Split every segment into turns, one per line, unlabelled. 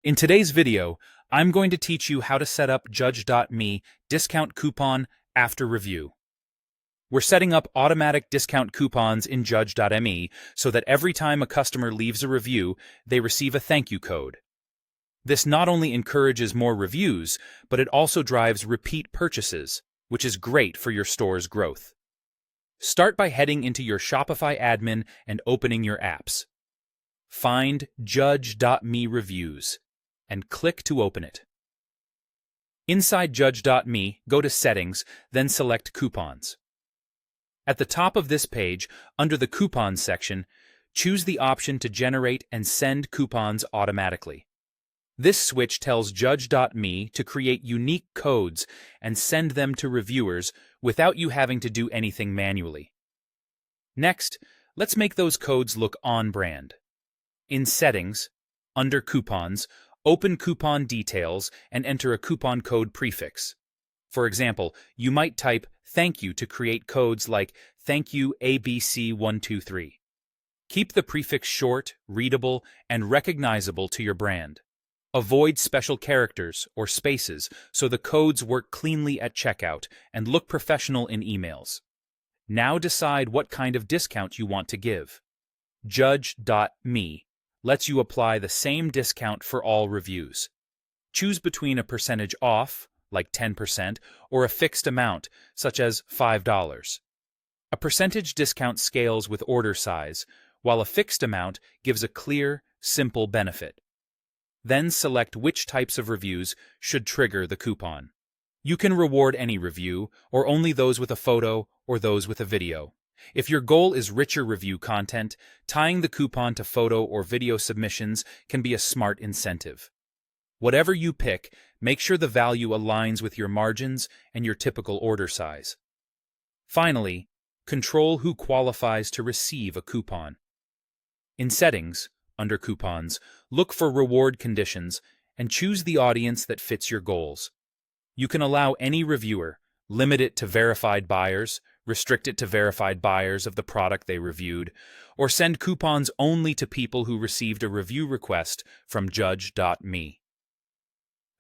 In today's video, I'm going to teach you how to set up Judge.me discount coupon after review. We're setting up automatic discount coupons in Judge.me so that every time a customer leaves a review, they receive a thank you code. This not only encourages more reviews, but it also drives repeat purchases, which is great for your store's growth. Start by heading into your Shopify admin and opening your apps. Find Judge.me reviews and click to open it. Inside Judge.me, go to Settings, then select Coupons. At the top of this page, under the Coupons section, choose the option to generate and send coupons automatically. This switch tells Judge.me to create unique codes and send them to reviewers without you having to do anything manually. Next, let's make those codes look on-brand. In Settings, under Coupons, open Coupon Details and enter a coupon code prefix. For example, you might type "Thank you" to create codes like "Thank you ABC123." Keep the prefix short, readable, and recognizable to your brand. Avoid special characters or spaces so the codes work cleanly at checkout and look professional in emails. Now decide what kind of discount you want to give. Judge.me lets you apply the same discount for all reviews. Choose between a percentage off, like 10%, or a fixed amount, such as $5. A percentage discount scales with order size, while a fixed amount gives a clear, simple benefit. Then select which types of reviews should trigger the coupon. You can reward any review, or only those with a photo or those with a video. If your goal is richer review content, tying the coupon to photo or video submissions can be a smart incentive. Whatever you pick, make sure the value aligns with your margins and your typical order size. Finally, control who qualifies to receive a coupon. In Settings, under Coupons, look for Reward Conditions and choose the audience that fits your goals. You can allow any reviewer, limit it to verified buyers, restrict it to verified buyers of the product they reviewed, or send coupons only to people who received a review request from Judge.me.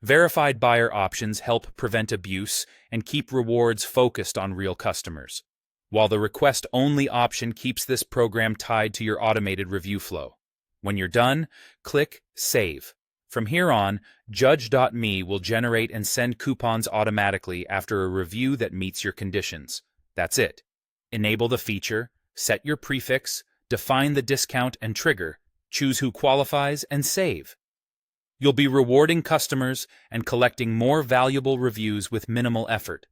Verified buyer options help prevent abuse and keep rewards focused on real customers, while the request-only option keeps this program tied to your automated review flow. When you're done, click Save. From here on, Judge.me will generate and send coupons automatically after a review that meets your conditions. That's it. Enable the feature, set your prefix, define the discount and trigger, choose who qualifies, and save. You'll be rewarding customers and collecting more valuable reviews with minimal effort.